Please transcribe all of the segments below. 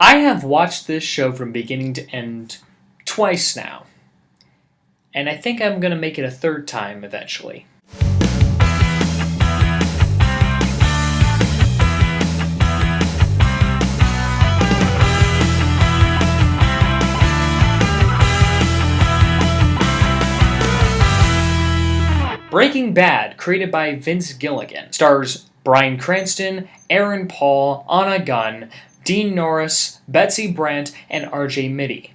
I have watched this show from beginning to end twice now, and I think I'm going to make it a third time eventually. Breaking Bad, created by Vince Gilligan, stars Bryan Cranston, Aaron Paul, Anna Gunn, Dean Norris, Betsy Brandt, and R.J. Mitte,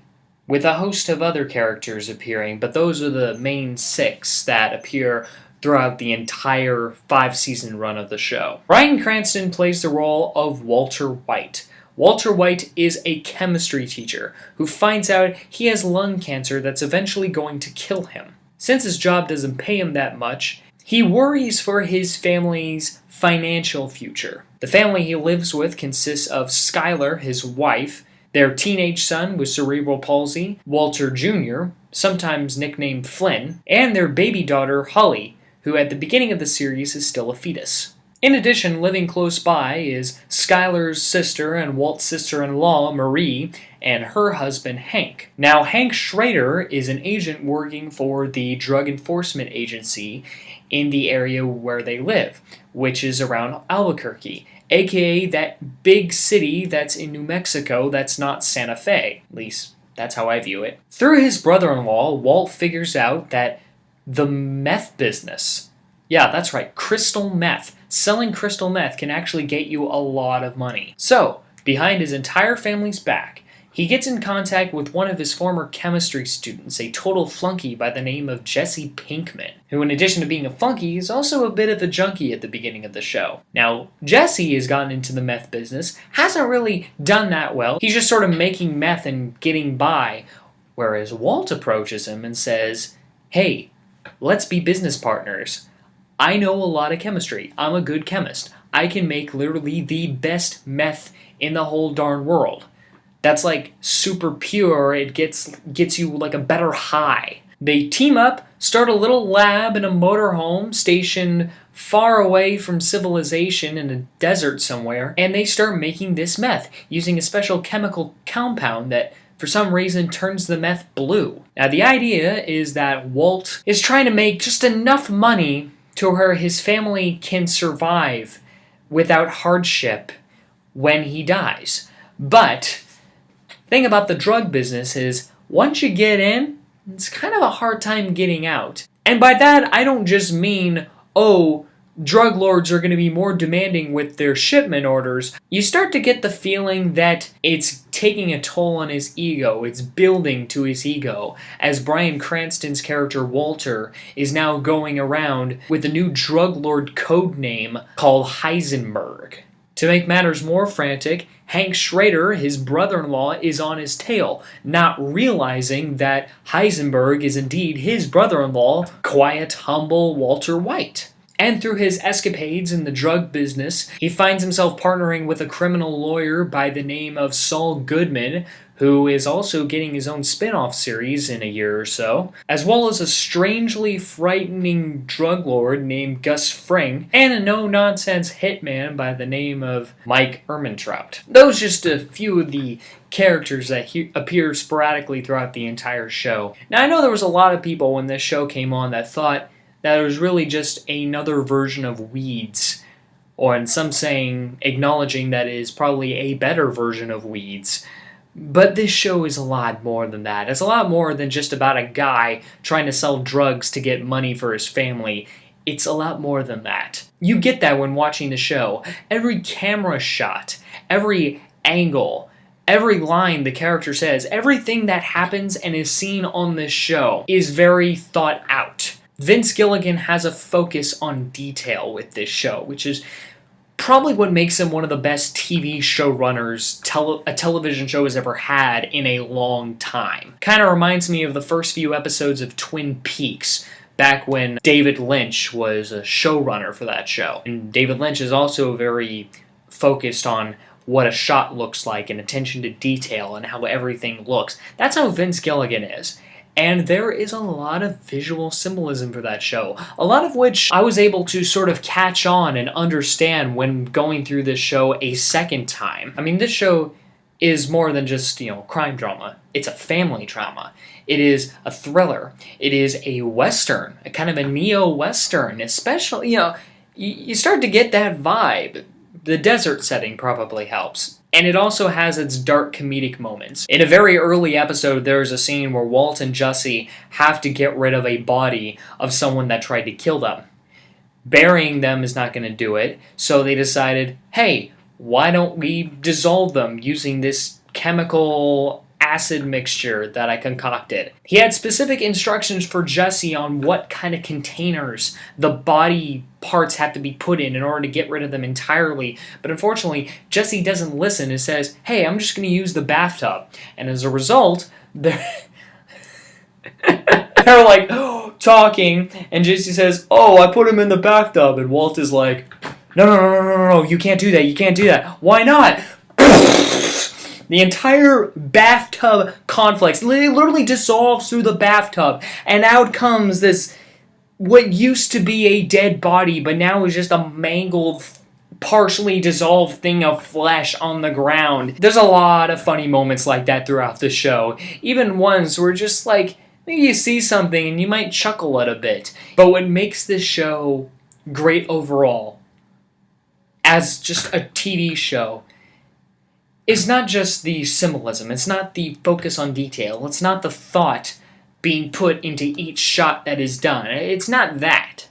with a host of other characters appearing, but those are the main 6 that appear throughout the entire 5-season run of the show. Bryan Cranston plays the role of Walter White. Walter White is a chemistry teacher who finds out he has lung cancer that's eventually going to kill him. Since his job doesn't pay him that much, he worries for his family's financial future. The family he lives with consists of Skylar, his wife, their teenage son with cerebral palsy, Walter Jr., sometimes nicknamed Flynn, and their baby daughter, Holly, who at the beginning of the series is still a fetus. In addition, living close by is Skylar's sister and Walt's sister-in-law, Marie, and her husband, Hank. Now, Hank Schrader is an agent working for the Drug Enforcement Agency in the area where they live, which is around Albuquerque, aka that big city that's in New Mexico that's not Santa Fe. At least, that's how I view it. Through his brother-in-law, Walt figures out that the meth business, yeah, that's right, crystal meth. Selling crystal meth can actually get you a lot of money. So, behind his entire family's back, he gets in contact with one of his former chemistry students, a total flunky by the name of Jesse Pinkman, who in addition to being a flunky is also a bit of a junkie at the beginning of the show. Now, Jesse has gotten into the meth business, hasn't really done that well. He's just sort of making meth and getting by, whereas Walt approaches him and says, "Hey, let's be business partners. I know a lot of chemistry. I'm a good chemist. I can make literally the best meth in the whole darn world. That's like super pure. It gets you like a better high." They team up, start a little lab in a motorhome stationed far away from civilization in a desert somewhere, and they start making this meth using a special chemical compound that for some reason turns the meth blue. Now the idea is that Walt is trying to make just enough money to where his family can survive without hardship when he dies. But the thing about the drug business is, once you get in, it's kind of a hard time getting out. And by that, I don't just mean, oh, drug lords are going to be more demanding with their shipment orders. You start to get the feeling that it's taking a toll on his ego. It's building to his ego, as Bryan Cranston's character Walter is now going around with a new drug lord code name called Heisenberg. To make matters more frantic, Hank Schrader, his brother-in-law, is on his tail, not realizing that Heisenberg is indeed his brother-in-law, quiet, humble Walter White. And through his escapades in the drug business, he finds himself partnering with a criminal lawyer by the name of Saul Goodman, who is also getting his own spin-off series in a year or so, as well as a strangely frightening drug lord named Gus Fring, and a no-nonsense hitman by the name of Mike Ehrmantraut. Those are just a few of the characters that appear sporadically throughout the entire show. Now, I know there was a lot of people when this show came on that thought that it was really just another version of Weeds, or in some saying, acknowledging that it is probably a better version of Weeds. But this show is a lot more than that. It's a lot more than just about a guy trying to sell drugs to get money for his family. It's a lot more than that. You get that when watching the show. Every camera shot, every angle, every line the character says, everything that happens and is seen on this show is very thought out. Vince Gilligan has a focus on detail with this show, which is probably what makes him one of the best TV showrunners a television show has ever had in a long time. Kind of reminds me of the first few episodes of Twin Peaks, back when David Lynch was a showrunner for that show. And David Lynch is also very focused on what a shot looks like and attention to detail and how everything looks. That's how Vince Gilligan is. And there is a lot of visual symbolism for that show, a lot of which I was able to sort of catch on and understand when going through this show a second time. I mean, this show is more than just, crime drama. It's a family drama. It is a thriller. It is a Western, a kind of a neo-Western, especially, you start to get that vibe. The desert setting probably helps. And it also has its dark comedic moments. In a very early episode, there's a scene where Walt and Jesse have to get rid of a body of someone that tried to kill them. Burying them is not going to do it, so they decided, hey, why don't we dissolve them using this chemical acid mixture that I concocted? He had specific instructions for Jesse on what kind of containers the body parts have to be put in order to get rid of them entirely. But unfortunately, Jesse doesn't listen and says, hey, I'm just going to use the bathtub. And as a result, they're like talking, and Jesse says, oh, I put him in the bathtub. And Walt is like, no, you can't do that, you can't do that. Why not? The entire bathtub conflicts literally dissolves through the bathtub, and out comes this, what used to be a dead body, but now is just a mangled, partially dissolved thing of flesh on the ground. There's a lot of funny moments like that throughout the show, even ones where just like, maybe you see something and you might chuckle at a bit. But what makes this show great overall, as just a TV show, is not just the symbolism, it's not the focus on detail, it's not the thought being put into each shot that is done. It's not that.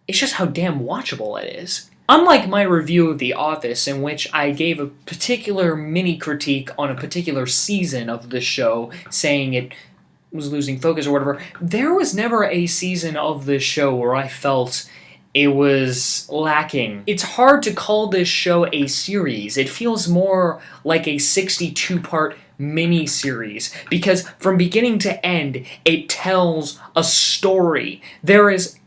It's just how damn watchable it is. Unlike my review of The Office, in which I gave a particular mini critique on a particular season of the show, saying it was losing focus or whatever, there was never a season of this show where I felt it was lacking. It's hard to call this show a series. It feels more like a 62-part mini-series, because from beginning to end, it tells a story. There is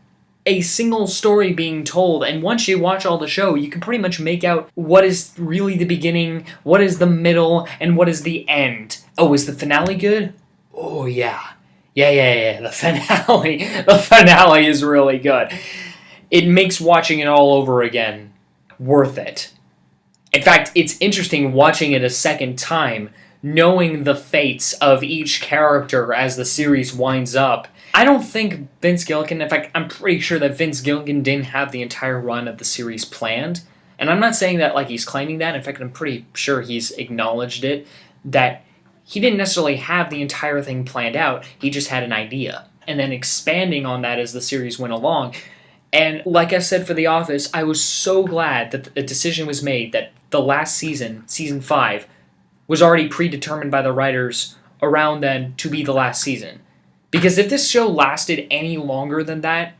a single story being told, and once you watch all the show, you can pretty much make out what is really the beginning, what is the middle, and what is the end. Oh, is the finale good? Oh, yeah. Yeah, the finale is really good. It makes watching it all over again worth it. In fact, it's interesting watching it a second time, knowing the fates of each character as the series winds up. I don't think Vince Gilligan, in fact, I'm pretty sure that Vince Gilligan didn't have the entire run of the series planned. And I'm not saying that like he's claiming that. In fact, I'm pretty sure he's acknowledged it, that he didn't necessarily have the entire thing planned out. He just had an idea. And then expanding on that as the series went along. And like I said for The Office, I was so glad that a decision was made that the last season, season 5, was already predetermined by the writers around then to be the last season. Because if this show lasted any longer than that,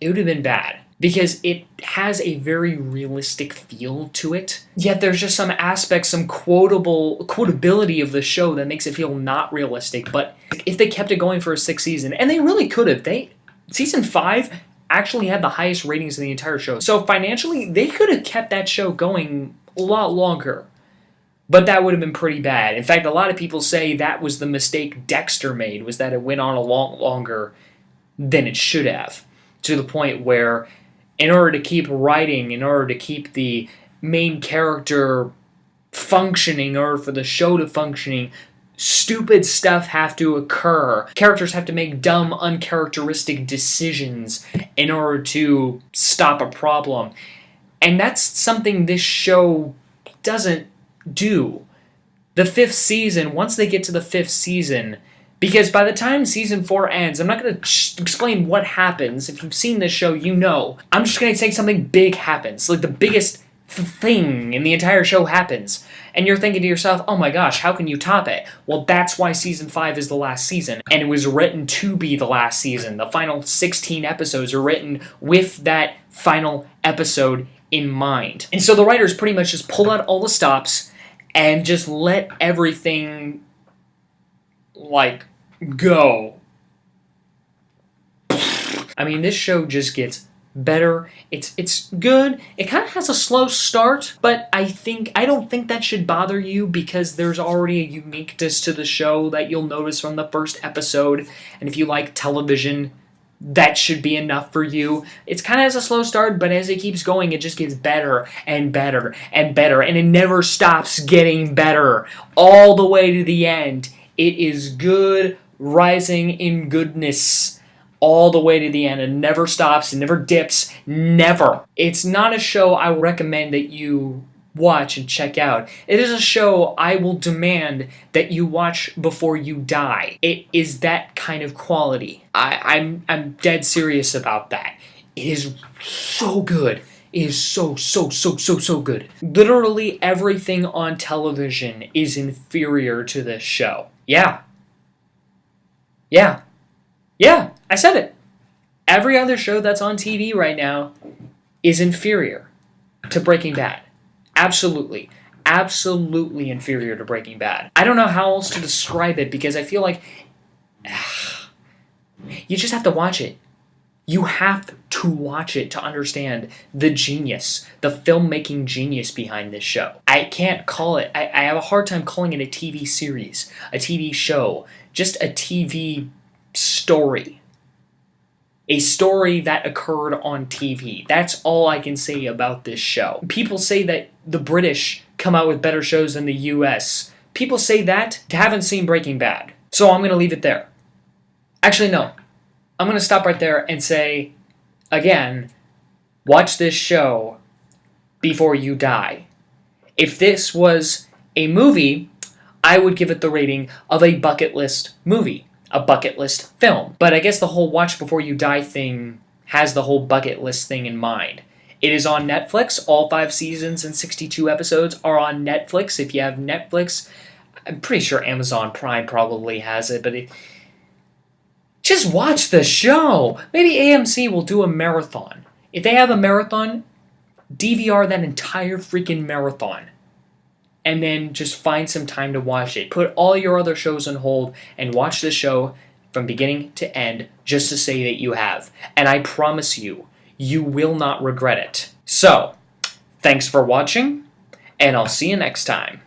it would have been bad. Because it has a very realistic feel to it. Yet there's just some aspects, some quotability of the show that makes it feel not realistic. But if they kept it going for a 6th season, and they really could have, season 5 actually had the highest ratings in the entire show. So financially, they could have kept that show going a lot longer. But that would have been pretty bad. In fact, a lot of people say that was the mistake Dexter made, was that it went on a lot longer than it should have. To the point where, in order to keep writing, in order to keep the main character functioning, in order for the show to functioning, stupid stuff have to occur. Characters have to make dumb, uncharacteristic decisions in order to stop a problem. And that's something this show doesn't do. The 5th season, once they get to the 5th season, because by the time season 4 ends, I'm not going to explain what happens. If you've seen this show, you know. I'm just going to say something big happens. Like the biggest thing in the entire show happens. And you're thinking to yourself, oh my gosh, how can you top it? Well, that's why season 5 is the last season. And it was written to be the last season. The final 16 episodes are written with that final episode in mind. And so the writers pretty much just pull out all the stops and just let everything, like, go. I mean, this show just gets better. It's good. It kind of has a slow start, but I don't think that should bother you, because there's already a uniqueness to the show that you'll notice from the first episode. And if you like television, that should be enough for you. It's kind of has a slow start, but as it keeps going, it just gets better and better and better, and it never stops getting better all the way to the end. It is good, rising in goodness all the way to the end. It never stops, it never dips, never. It's not a show I would recommend that you watch and check out. It is a show I will demand that you watch before you die. It is that kind of quality. I'm dead serious about that. It is so good. It is so good. Literally everything on television is inferior to this show. Yeah, I said it. Every other show that's on TV right now is inferior to Breaking Bad. Absolutely inferior to Breaking Bad. I don't know how else to describe it, because I feel like you just have to watch it. You have to watch it to understand the genius, the filmmaking genius behind this show. I can't call it, I have a hard time calling it a TV series, a TV show, just a TV story. A story that occurred on TV. That's all I can say about this show. People say that the British come out with better shows than the US. People say that, haven't seen Breaking Bad. So I'm going to leave it there. Actually, no. I'm going to stop right there and say, again, watch this show before you die. If this was a movie, I would give it the rating of a bucket list movie. A bucket list film. But I guess the whole watch before you die thing has the whole bucket list thing in mind. It is on Netflix. All 5 seasons and 62 episodes are on Netflix. If you have Netflix, I'm pretty sure Amazon Prime probably has it, but just watch the show. Maybe AMC will do a marathon. If they have a marathon, DVR that entire freaking marathon. And then just find some time to watch it. Put all your other shows on hold and watch the show from beginning to end just to say that you have. And I promise you, you will not regret it. So, thanks for watching, and I'll see you next time.